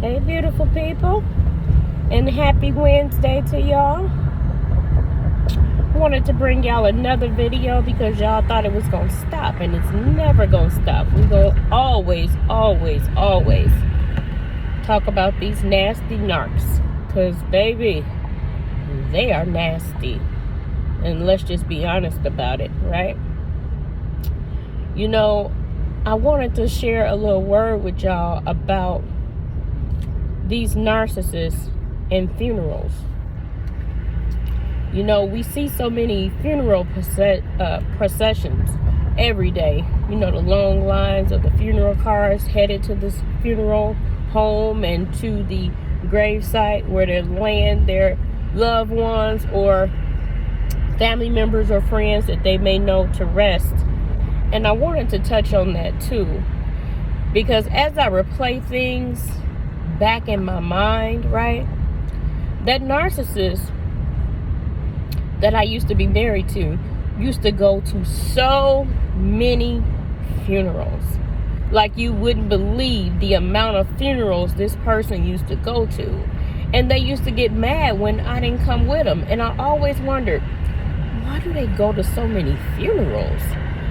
Hey, beautiful people, and happy Wednesday to y'all. Wanted to bring y'all another video because y'all thought it was gonna stop, and it's never gonna stop. We gonna always talk about these nasty narcs, cause baby, they are nasty, and let's just be honest about it, right? You know, I wanted to share a little word with y'all about these narcissists and funerals. You know, we see so many funeral processions every day. You know, the long lines of the funeral cars headed to this funeral home and to the gravesite where they're laying their loved ones or family members or friends that they may know to rest. And I wanted to touch on that too, because as I replay things back in my mind, right, that narcissist that I used to be married to used to go to so many funerals. Like, you wouldn't believe the amount of funerals this person used to go to. And they used to get mad when I didn't come with them. And I always wondered, why do they go to so many funerals?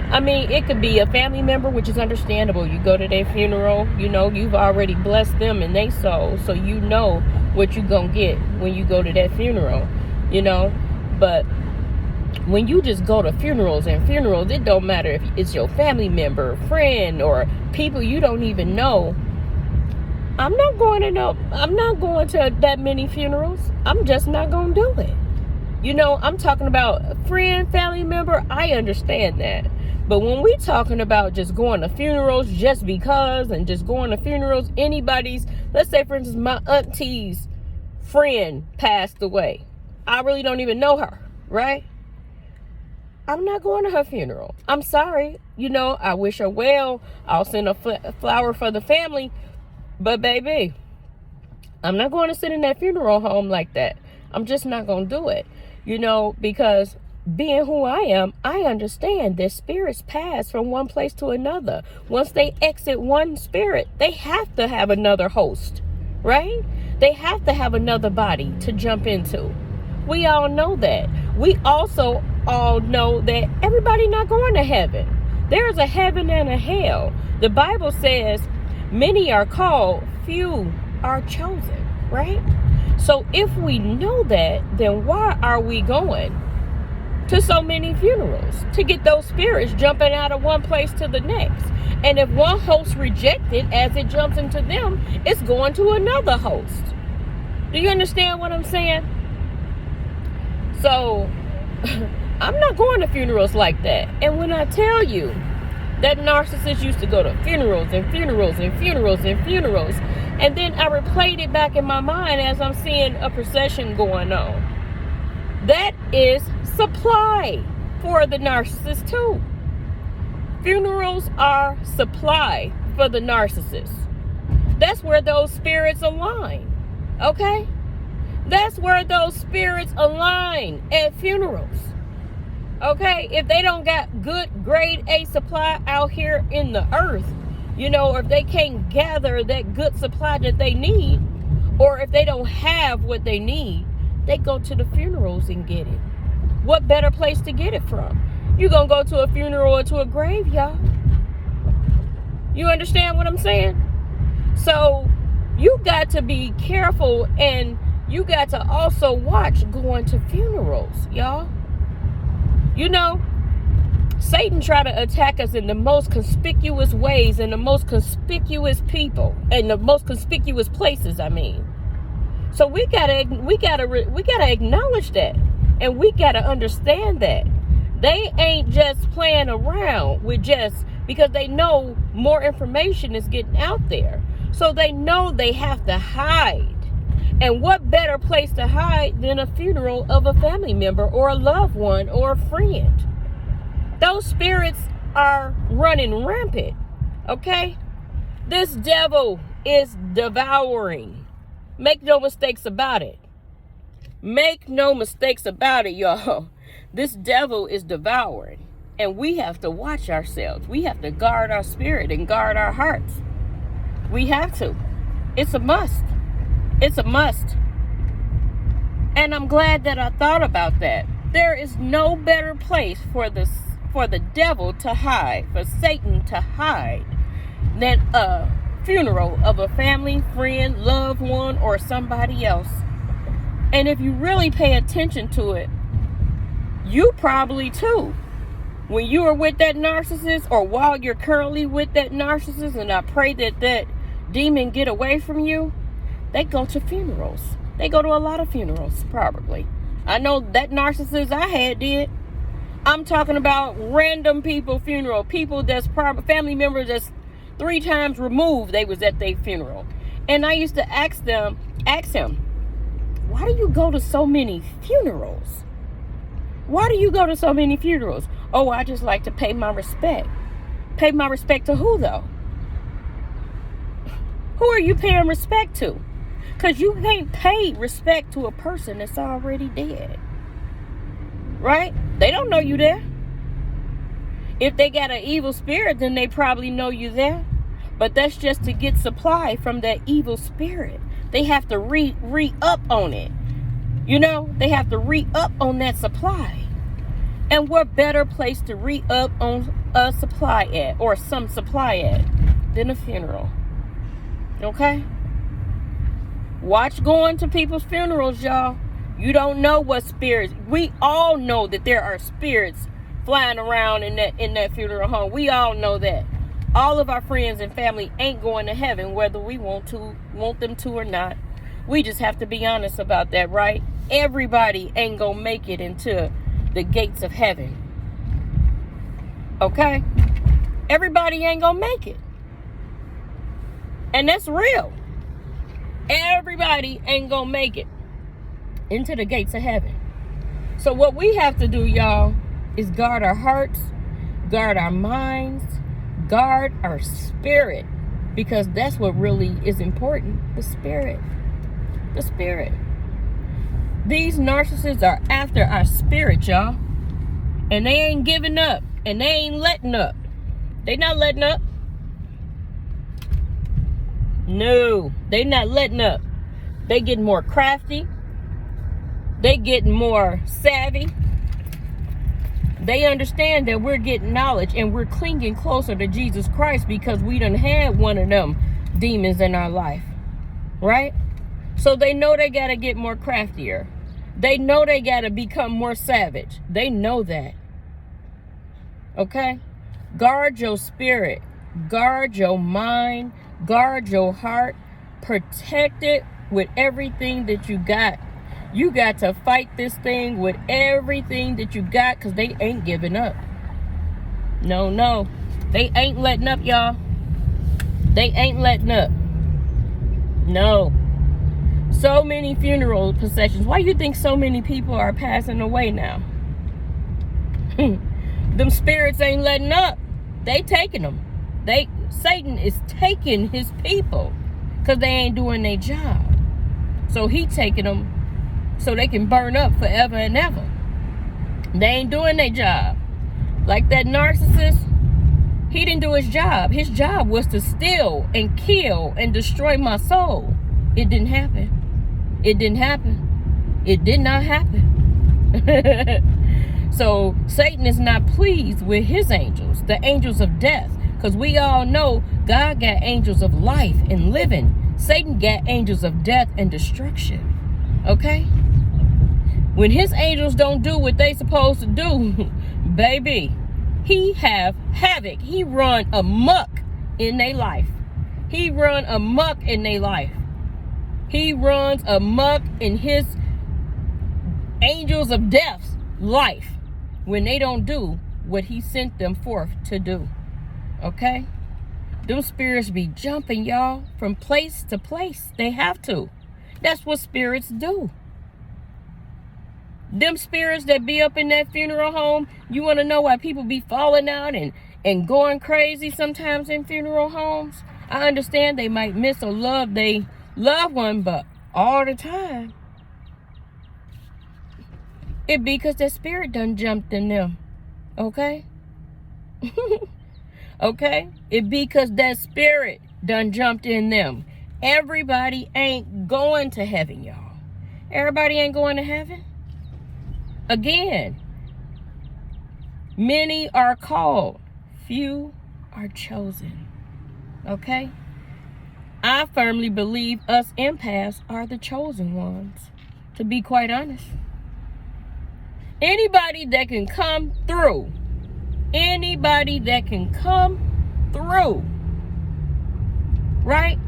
I mean, it could be a family member, which is understandable. You go to their funeral, you know, you've already blessed them and they soul. So you know what you're going to get when you go to that funeral, you know. But when you just go to funerals, it don't matter if it's your family member, friend, or people you don't even know. I'm not going to that many funerals. I'm just not going to do it. You know, I'm talking about a friend, family member. I understand that. But when we talking about just going to funerals just because, and just going to funerals, anybody's, let's say for instance, my auntie's friend passed away. I really don't even know her, right? I'm not going to her funeral. I'm sorry. You know, I wish her well. I'll send a flower for the family. But baby, I'm not going to sit in that funeral home like that. I'm just not going to do it. You know, because being who I am, I understand that spirits pass from one place to another. Once they exit one spirit, they have to have another host, right? They have to have another body to jump into. We all know that. We also all know that everybody not going to heaven. There's a heaven and a hell. The Bible says many are called, few are chosen, right? So if we know that, then why are we going to so many funerals? To get those spirits jumping out of one place to the next. And if one host rejected, as it jumps into them, it's going to another host. Do you understand what I'm saying? So I'm not going to funerals like that. And when I tell you that narcissist used to go to funerals and funerals and funerals and funerals, and then I replayed it back in my mind as I'm seeing a procession going on. That is supply for the narcissist too. Funerals are supply for the narcissist. That's where those spirits align. Okay? That's where those spirits align, at funerals. Okay? If they don't got good grade A supply out here in the earth, you know, or if they can't gather that good supply that they need, or if they don't have what they need, they go to the funerals and get it. What better place to get it from? You're going to go to a funeral or to a graveyard. You understand what I'm saying? So you got to be careful, and you got to also watch going to funerals, y'all. You know, Satan try to attack us in the most conspicuous ways, and the most conspicuous people, and the most conspicuous places, I mean. So we gotta acknowledge that, and we gotta understand that they ain't just playing around with just because they know more information is getting out there. So they know they have to hide. And what better place to hide than a funeral of a family member or a loved one or a friend? Those spirits are running rampant, okay? This devil is devouring. Make no mistakes about it. Make no mistakes about it, y'all. This devil is devouring. And we have to watch ourselves. We have to guard our spirit and guard our hearts. We have to. It's a must. It's a must. And I'm glad that I thought about that. There is no better place for the devil to hide, for Satan to hide, than a funeral of a family, friend, loved one, or somebody else. And if you really pay attention to it, you probably too, when you are with that narcissist, or while you're currently with that narcissist, and I pray that that demon get away from you, they go to funerals. They go to a lot of funerals, probably. I know that narcissist I had did. I'm talking about random people funeral. People that's probably family members that's 3 times removed, they was at their funeral. And I used to ask him, why do you go to so many funerals? Why do you go to so many funerals? Oh, I just like to pay my respect. Pay my respect to who, though? Who are you paying respect to? Because you can't pay respect to a person that's already dead. Right? They don't know you there. If they got an evil spirit, then they probably know you there. But that's just to get supply from that evil spirit. They have to re-up on it. You know, they have to re-up on that supply. And what better place to re-up on a supply at, or some supply at, than a funeral? Okay? Watch going to people's funerals, y'all. You don't know what spirits. We all know that there are spirits flying around in that funeral home. We all know that. All of our friends and family ain't going to heaven, whether we want them to or not. We just have to be honest about that, right? Everybody ain't gonna make it into the gates of heaven. Okay? Everybody ain't gonna make it. And that's real. Everybody ain't gonna make it into the gates of heaven. So what we have to do, y'all, is guard our hearts, guard our minds, guard our spirit, because that's what really is important. The spirit. The spirit. These narcissists are after our spirit, y'all. And they ain't giving up. And they ain't letting up. They not letting up. No, they not letting up. They getting more crafty. They getting more savvy. They understand that we're getting knowledge and we're clinging closer to Jesus Christ because we done had one of them demons in our life. Right? So they know they got to get more craftier. They know they got to become more savage. They know that. Okay? Guard your spirit. Guard your mind. Guard your heart. Protect it with everything that you got. You got to fight this thing with everything that you got, because they ain't giving up. No. They ain't letting up, y'all. They ain't letting up. No. So many funeral processions. Why you think so many people are passing away now? Them spirits ain't letting up. They taking them. Satan is taking his people because they ain't doing their job. So he taking them so they can burn up forever and ever. They ain't doing their job. Like that narcissist, he didn't do his job. His job was to steal and kill and destroy my soul. It didn't happen. It didn't happen. It did not happen. So Satan is not pleased with his angels, the angels of death. Because we all know God got angels of life and living. Satan got angels of death and destruction. Okay? When his angels don't do what they supposed to do, baby, he have havoc. He run amok in their life. He run amok in their life. He runs amok in his angels of death's life when they don't do what he sent them forth to do. Okay? Them spirits be jumping, y'all, from place to place. They have to. That's what spirits do. Them spirits that be up in that funeral home, you want to know why people be falling out and going crazy sometimes in funeral homes? I understand they might miss or love their loved one, but all the time, it be because that spirit done jumped in them. Okay? Okay? It be because that spirit done jumped in them. Everybody ain't going to heaven, y'all. Everybody ain't going to heaven. Again, many are called, few are chosen. Okay? I firmly believe us empaths are the chosen ones, to be quite honest. Anybody that can come through, right?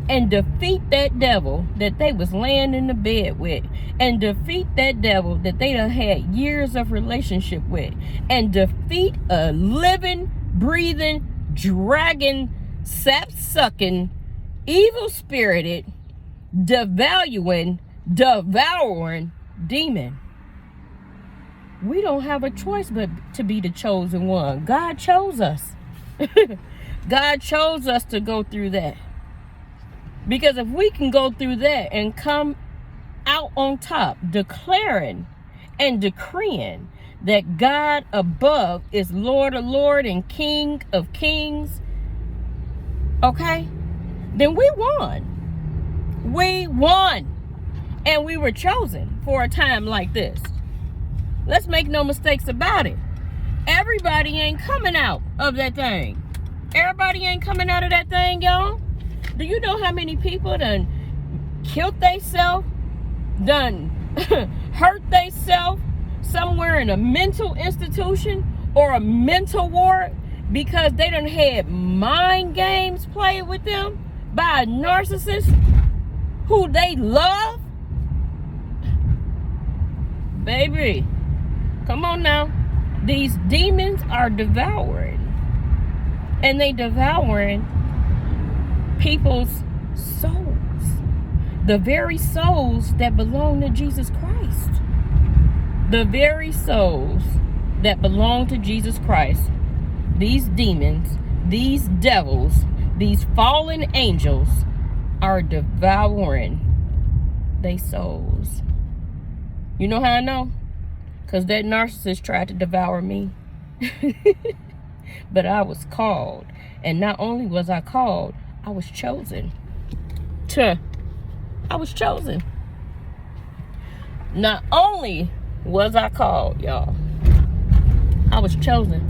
And defeat that devil that they was laying in the bed with, and defeat that devil that they done had years of relationship with, and defeat a living, breathing, dragon, sap-sucking, evil-spirited, devouring demon. We don't have a choice but to be the chosen one. God chose us. God chose us to go through that. Because if we can go through that and come out on top, declaring and decreeing that God above is Lord of Lords and King of Kings, okay, then we won. We won. And we were chosen for a time like this. Let's make no mistakes about it. Everybody ain't coming out of that thing. Everybody ain't coming out of that thing, y'all. Do you know how many people done killed themselves, done hurt themselves somewhere in a mental institution or a mental ward because they done had mind games played with them by a narcissist who they love? Baby, come on now. These demons are devouring. And they devouring people's souls. The very souls that belong to Jesus Christ. The very souls that belong to Jesus Christ. These demons, these devils, these fallen angels are devouring their souls. You know how I know? Because that narcissist tried to devour me. But I was called. And not only was I called, I was chosen. I was chosen. Not only was I called, y'all, I was chosen.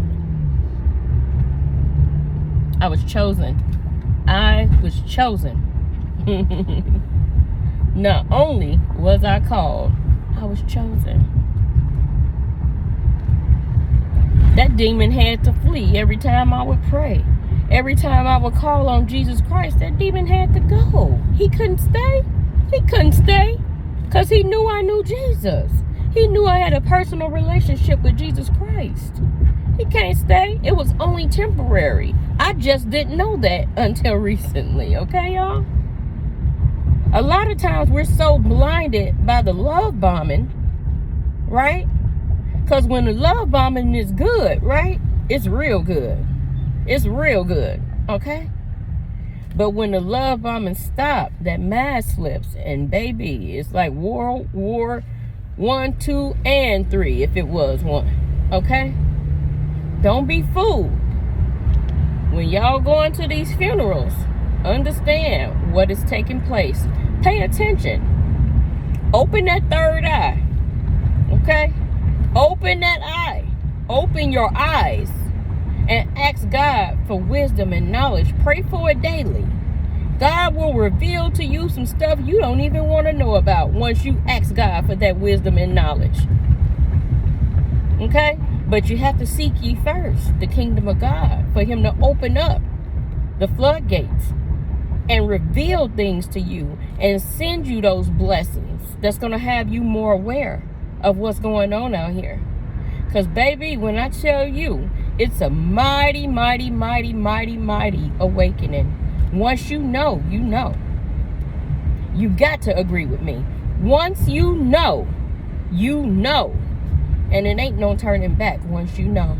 I was chosen. I was chosen. Not only was I called, I was chosen. That demon had to flee every time I would pray. Every time I would call on Jesus Christ, that demon had to go. He couldn't stay. He couldn't stay because he knew I knew Jesus. He knew I had a personal relationship with Jesus Christ. He can't stay. It was only temporary. I just didn't know that until recently. Okay, y'all? A lot of times we're so blinded by the love bombing, right? Because when the love bombing is good, right? It's real good. It's real good, okay? But when the love bombing stops, that mask slips, and baby, it's like World War I, II, and III, if it was one, okay? Don't be fooled. When y'all going to these funerals, understand what is taking place. Pay attention. Open that third eye, okay? Open that eye. Open your eyes. And ask God for wisdom and knowledge. Pray for it daily. God will reveal to you some stuff you don't even want to know about once you ask God for that wisdom and knowledge. Okay? But you have to seek ye first the kingdom of God for him to open up the floodgates and reveal things to you and send you those blessings that's going to have you more aware of what's going on out here. Because, baby, when I tell you, it's a mighty, mighty, mighty, mighty, mighty awakening. Once you know, you know. You got to agree with me. Once you know, you know. And it ain't no turning back once you know.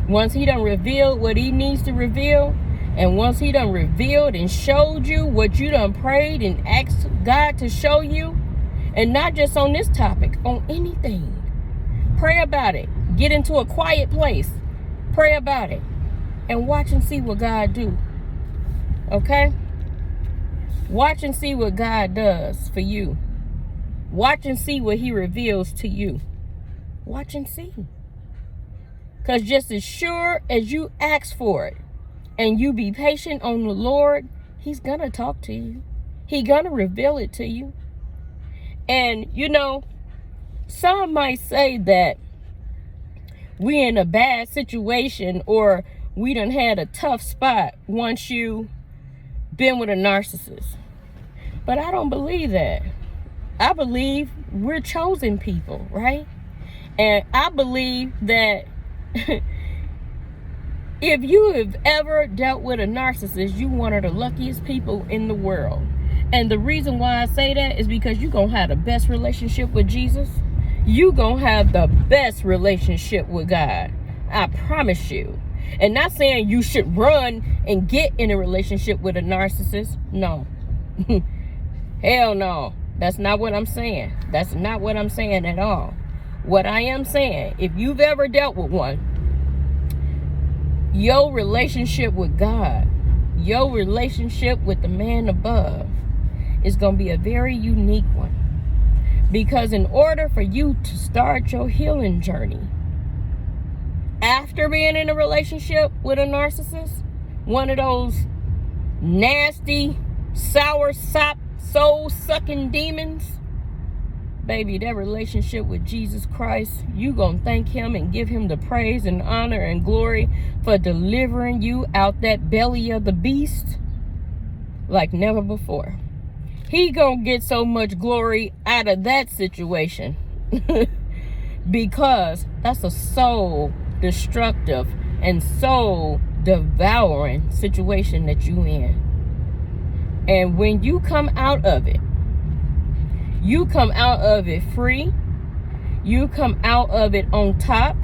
Once he done revealed what he needs to reveal, and once he done revealed and showed you what you done prayed and asked God to show you, and not just on this topic, on anything. Pray about it. Get into a quiet place. Pray about it. And watch and see what God do. Okay? Watch and see what God does for you. Watch and see what he reveals to you. Watch and see. Because just as sure as you ask for it and you be patient on the Lord, he's going to talk to you. He's going to reveal it to you. And, you know, some might say that we in a bad situation or we done had a tough spot once you been with a narcissist. But I don't believe that. I believe we're chosen people, right? And I believe that if you have ever dealt with a narcissist, you one of the luckiest people in the world. And the reason why I say that is because you're going to have the best relationship with Jesus. You're going to have the best relationship with God. I promise you. And not saying you should run and get in a relationship with a narcissist. No. Hell no. That's not what I'm saying. That's not what I'm saying at all. What I am saying, if you've ever dealt with one, your relationship with God, your relationship with the man above is going to be a very unique one. Because in order for you to start your healing journey, after being in a relationship with a narcissist, one of those nasty, sour sop, soul-sucking demons, baby, that relationship with Jesus Christ, you gonna thank him and give him the praise and honor and glory for delivering you out that belly of the beast like never before. He gonna get so much glory out of that situation because that's a soul destructive and soul devouring situation that you in. And when you come out of it, you come out of it free. You come out of it on top.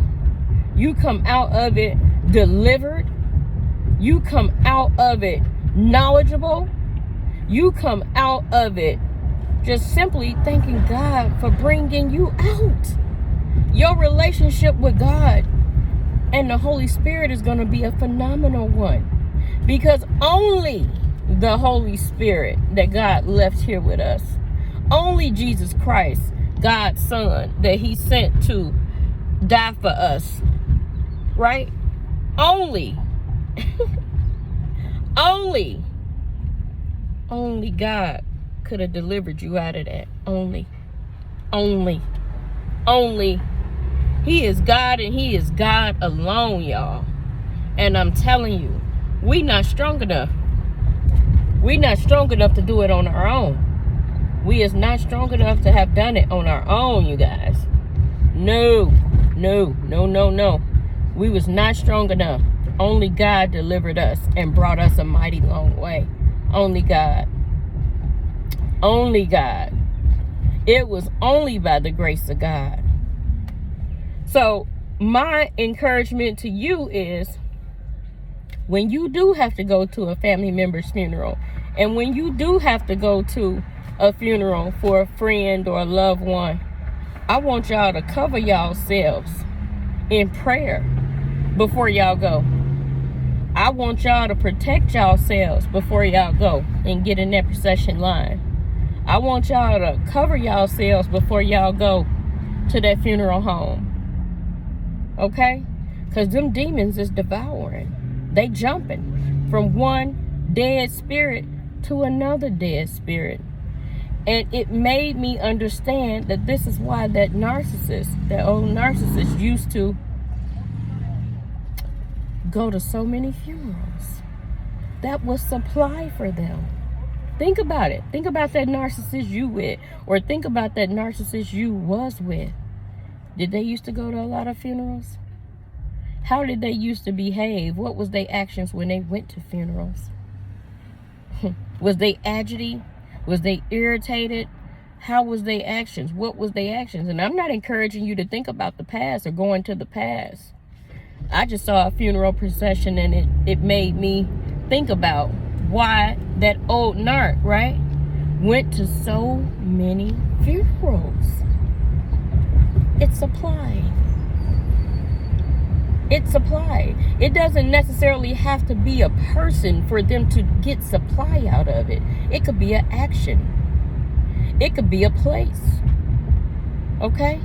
You come out of it delivered. You come out of it knowledgeable. You come out of it just simply thanking God for bringing you out. Your relationship with God and the Holy Spirit is going to be a phenomenal one. Because only the Holy Spirit that God left here with us, only Jesus Christ, God's Son, that he sent to die for us, right? Only God could have delivered you out of that. Only. He is God and he is God alone, y'all. And I'm telling you, we not strong enough. We not strong enough to do it on our own. We is not strong enough to have done it on our own, you guys. No. We was not strong enough. Only God delivered us and brought us a mighty long way. Only God. Only God. It was only by the grace of God. So my encouragement to you is, when you do have to go to a family member's funeral, and when you do have to go to a funeral for a friend or a loved one, I want y'all to cover y'allselves in prayer before y'all go. I want y'all to protect y'allselves before y'all go and get in that procession line. I want y'all to cover y'allselves before y'all go to that funeral home. Okay? Because them demons is devouring. They jumping from one dead spirit to another dead spirit. And it made me understand that this is why that narcissist, that old narcissist, used to go to so many funerals. That was supply for them. Think about it. Think about that narcissist you with, or think about that narcissist you was with. Did they used to go to a lot of funerals? How did they used to behave? What was their actions when they went to funerals? Was they agitated? Was they irritated? How was their actions? What was their actions? And I'm not encouraging you to think about the past or going to the past. I just saw a funeral procession and it made me think about why that old narc, right, went to so many funerals. It's supply. It's supply. It doesn't necessarily have to be a person for them to get supply out of it. It could be an action. It could be a place. Okay?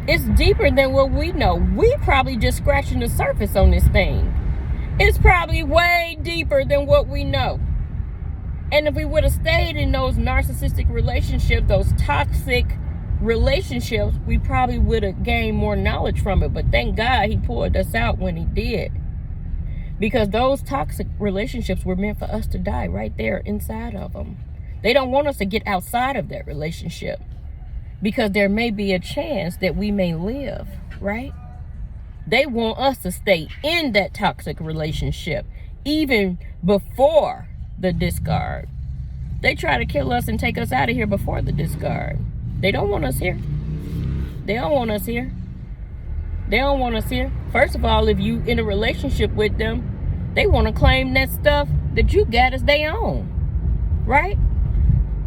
It's deeper than what we know. We probably just scratching the surface on this thing. It's probably way deeper than what we know. And if we would have stayed in those narcissistic relationships, those toxic relationships, we probably would have gained more knowledge from it. But thank God he pulled us out when he did. Because those toxic relationships were meant for us to die right there inside of them. They don't want us to get outside of that relationship. Because there may be a chance that we may live, right? They want us to stay in that toxic relationship even before the discard. They try to kill us and take us out of here before the discard. They don't want us here. They don't want us here. They don't want us here. First of all, if you in a relationship with them, they want to claim that stuff that you got as their own, right?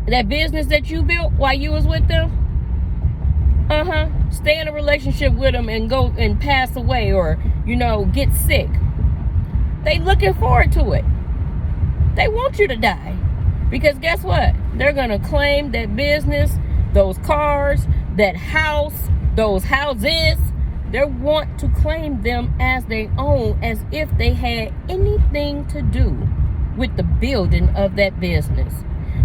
That business that you built while you was with them. Stay in a relationship with them and go and pass away or, get sick. They looking forward to it. They want you to die. Because guess what? They're going to claim that business, those cars, that house, those houses. They want to claim them as their own, as if they had anything to do with the building of that business,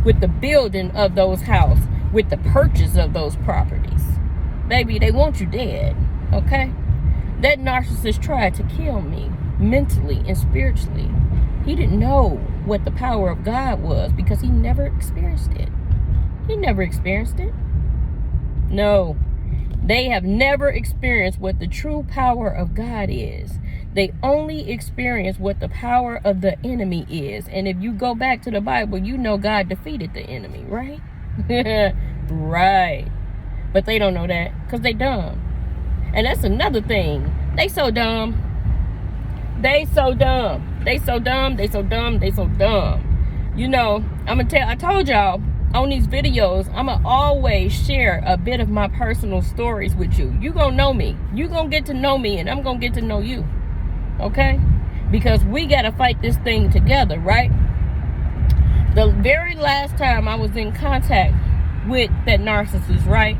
with the building of those houses, with the purchase of those properties. Baby, they want you dead, okay? That narcissist tried to kill me mentally and spiritually. He didn't know what the power of God was because he never experienced it. He never experienced it. No, they have never experienced what the true power of God is. They only experience what the power of the enemy is. And if you go back to the Bible, you know God defeated the enemy, right? Right. But they don't know that because they dumb. And that's another thing. They so dumb. They so dumb. They so dumb. They so dumb. They so dumb. I told y'all on these videos, I'm going to always share a bit of my personal stories with you. You going to know me. You going to get to know me and I'm going to get to know you. Okay? Because we got to fight this thing together, right? The very last time I was in contact with that narcissist, right?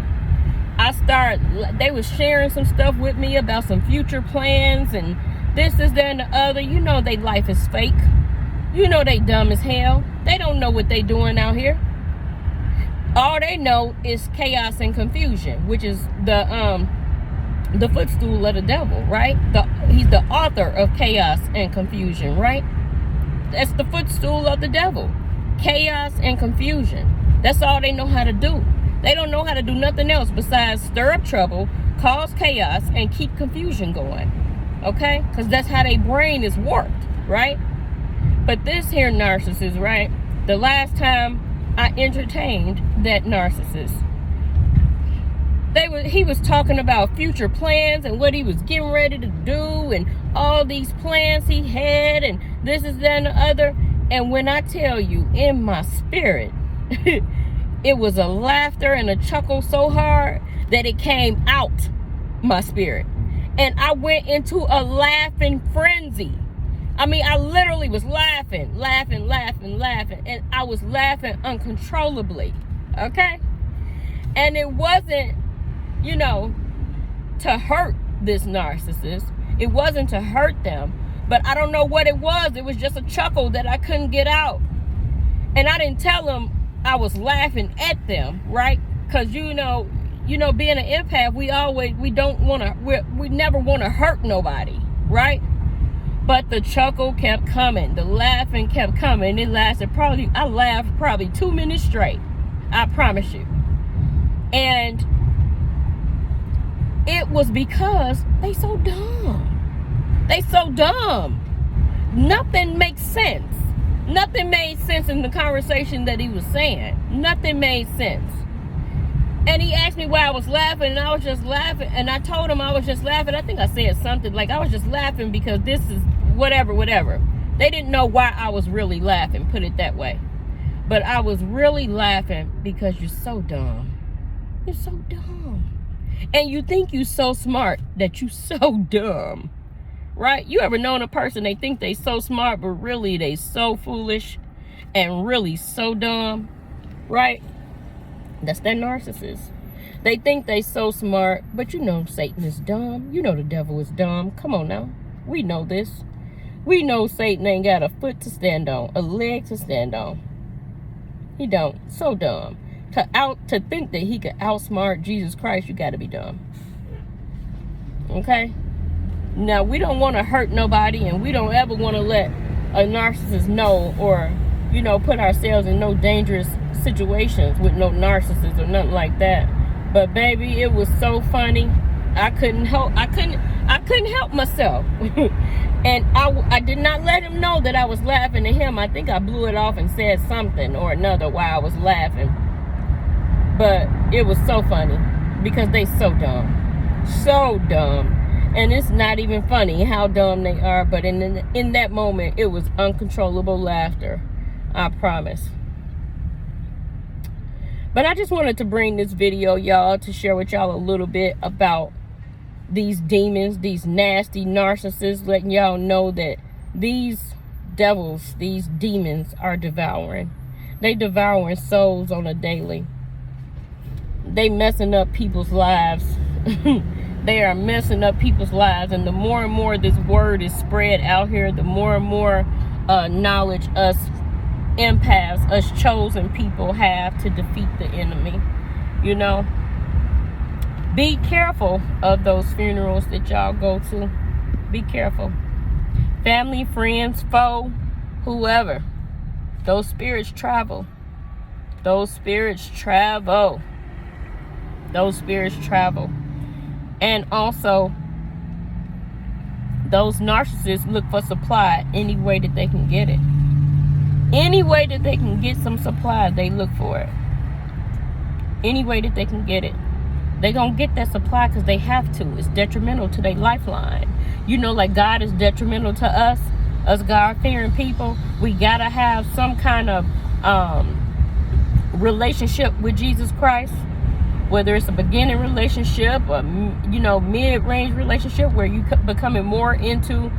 They was sharing some stuff with me about some future plans and this, that, and the other. Their life is fake. They dumb as hell. They don't know what they doing out here. All they know is chaos and confusion, which is the footstool of the devil, right? He's the author of chaos and confusion, right? That's the footstool of the devil. Chaos and confusion. That's all they know how to do. They don't know how to do nothing else besides stir up trouble, cause chaos, and keep confusion going. Okay? Because that's how their brain is warped, right? But this here narcissist, right? The last time I entertained that narcissist, he was talking about future plans and what he was getting ready to do and all these plans he had and this is that and the other. And when I tell you, in my spirit, it was a laughter and a chuckle so hard that it came out my spirit. And I went into a laughing frenzy. I literally was laughing. And I was laughing uncontrollably. Okay? And it wasn't, to hurt this narcissist. It wasn't to hurt them. But I don't know what it was. It was just a chuckle that I couldn't get out. And I didn't tell them I was laughing at them, right? Because being an empath, we never want to hurt nobody, right? But the chuckle kept coming, the laughing kept coming. It lasted I laughed probably 2 minutes straight. I promise you. And it was because they so dumb. They so dumb. Nothing makes sense. Nothing made sense in the conversation that he was saying. Nothing made sense. And he asked me why I was laughing, and I was just laughing. And I told him I was just laughing. I think I said something like I was just laughing because this is whatever. They didn't know why I was really laughing, put it that way. But I was really laughing because you're so dumb. You're so dumb. And you think you're so smart that you're so dumb. right? You ever known a person, they think they so smart, but really they so foolish and really so dumb, right? That's that narcissist. They think they so smart, but you know Satan is dumb. You know the devil is dumb. Come on now. We know this. We know Satan ain't got a foot to stand on, a leg to stand on. He don't. So dumb. To think that he could outsmart Jesus Christ, you got to be dumb. Okay? Now, we don't want to hurt nobody, and we don't ever want to let a narcissist know, or, you know, put ourselves in no dangerous situations with no narcissist or nothing like that. But baby, it was so funny. I couldn't help myself. And I did not let him know that I was laughing at him. I think I blew it off and said something or another while I was laughing. But it was so funny because they so dumb. So dumb. And it's not even funny how dumb they are, but in that moment it was uncontrollable laughter. I promise. But I just wanted to bring this video, y'all, to share with y'all a little bit about these demons, these nasty narcissists, letting y'all know that these devils, these demons are devouring. They devouring souls on a daily. They messing up people's lives. They are messing up people's lives. And the more and more this word is spread out here, the more and more knowledge us empaths, us chosen people have to defeat the enemy. You know, be careful of those funerals that y'all go to. Be careful. Family, friends, foe, whoever. Those spirits travel. Those spirits travel. Those spirits travel. And also, those narcissists look for supply any way that they can get it. Any way that they can get some supply, they look for it. Any way that they can get it. They're going to get that supply because they have to. It's detrimental to their lifeline. You know, like God is detrimental to us God-fearing people. We got to have some kind of relationship with Jesus Christ. Whether it's a beginning relationship or, you know, mid-range relationship where you becoming more into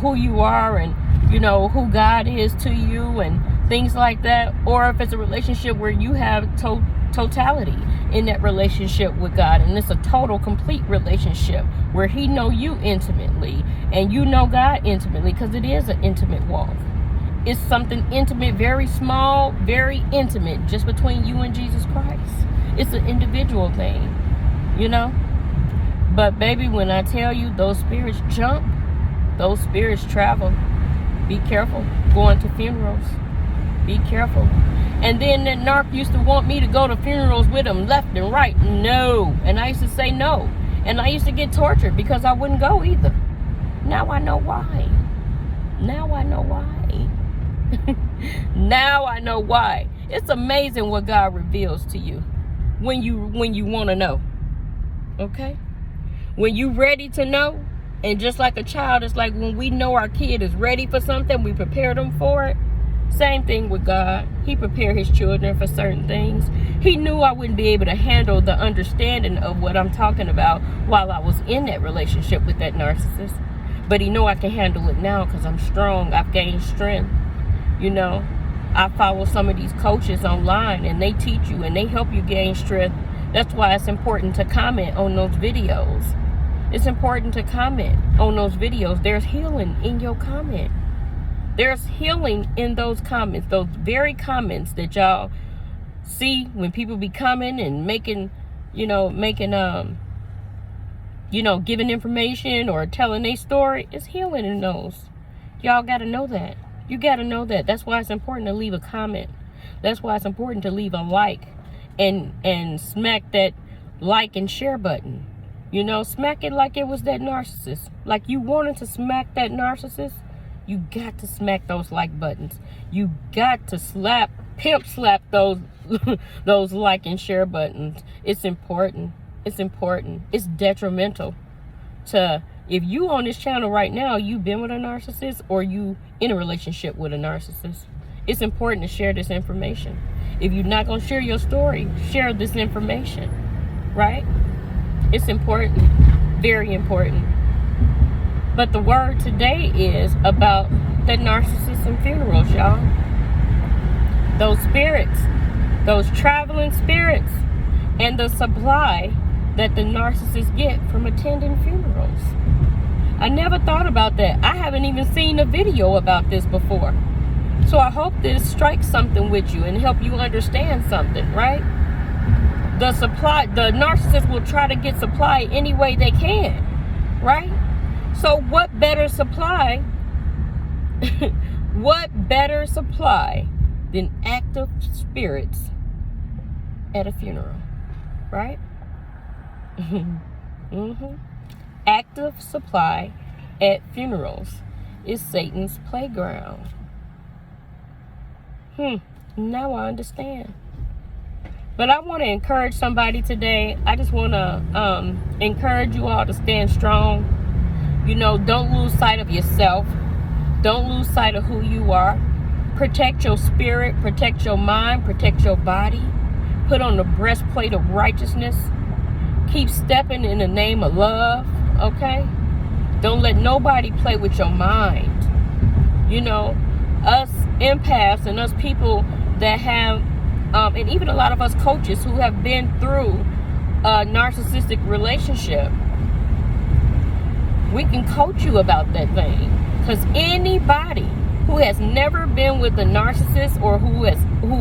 who you are and, you know, who God is to you and things like that. Or if it's a relationship where you have totality in that relationship with God, and it's a total, complete relationship where He know you intimately and you know God intimately, because it is an intimate walk. It's something intimate, very small, very intimate, just between you and Jesus Christ. It's an individual thing, you know. But baby, when I tell you those spirits jump, those spirits travel. Be careful going to funerals. Be careful. And then that narc used to want me to go to funerals with him left and right. No. And I used to say no. And I used to get tortured because I wouldn't go either. Now I know why. Now I know why. Now I know why. It's amazing what God reveals to you when you want to know. Okay? When you ready to know, and just like a child, it's like when we know our kid is ready for something, we prepare them for it. Same thing with God. He prepared His children for certain things. He knew I wouldn't be able to handle the understanding of what I'm talking about while I was in that relationship with that narcissist. But He knew I can handle it now because I'm strong. I've gained strength. You know, I follow some of these coaches online and they teach you and they help you gain strength. That's why it's important to comment on those videos. It's important to comment on those videos. There's healing in your comment. There's healing in those comments, those very comments that y'all see when people be coming and making, giving information or telling their story. It's healing in those. Y'all got to know that. You got to know that. That's why it's important to leave a comment. That's why it's important to leave a like and smack that like and share button. You know, smack it like it was that narcissist. Like you wanted to smack that narcissist. You got to smack those like buttons. You got to pimp slap those those like and share buttons. It's important. It's important. It's detrimental to, if you on this channel right now, you've been with a narcissist or you in a relationship with a narcissist. It's important to share this information. If you're not going to share your story, share this information, right? It's important. Very important. But the word today is about the narcissists and funerals, y'all. Those spirits, those traveling spirits, and the supply that the narcissists get from attending funerals. I never thought about that. I haven't even seen a video about this before. So I hope this strikes something with you and help you understand something, right? The narcissist will try to get supply any way they can, right? So what better supply, than active spirits at a funeral, right? Active supply at funerals is Satan's playground. Now I understand. But I want to encourage somebody today. I just want to encourage you all to stand strong. You know, don't lose sight of yourself. Don't lose sight of who you are. Protect your spirit, protect your mind, protect your body. Put on the breastplate of righteousness. Keep stepping in the name of love, okay? Don't let nobody play with your mind. You know, us empaths and us people that have, and even a lot of us coaches who have been through a narcissistic relationship, we can coach you about that thing. Because anybody who has never been with a narcissist or who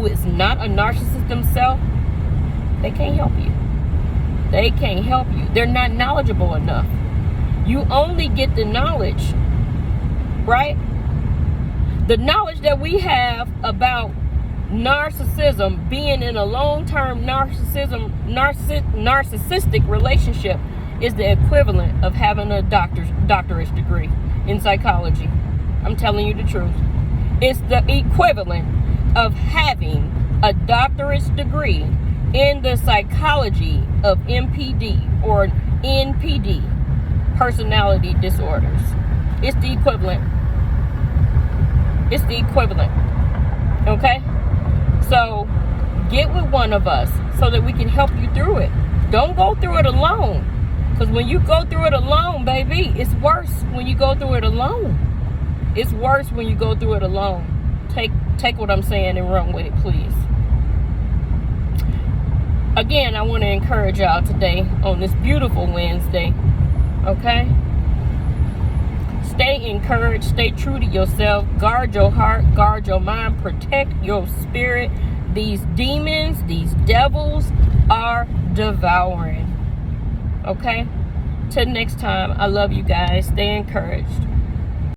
is not a narcissist themselves, they can't help you. They can't help you. They're not knowledgeable enough. You only get the knowledge, right? The knowledge that we have about narcissism, being in a long-term narcissistic relationship, is the equivalent of having a doctorate degree in psychology. I'm telling you the truth. It's the equivalent of having a doctorate degree in the psychology of MPD or NPD, personality disorders. It's the equivalent. It's the equivalent. Okay? So get with one of us so that we can help you through it. Don't go through it alone. Because when you go through it alone, baby, it's worse when you go through it alone. It's worse when you go through it alone. Take what I'm saying and run with it, please. Again, I want to encourage y'all today on this beautiful Wednesday. Okay? Stay encouraged. Stay true to yourself. Guard your heart. Guard your mind. Protect your spirit. These demons, these devils are devouring. Okay? Till next time, I love you guys. Stay encouraged.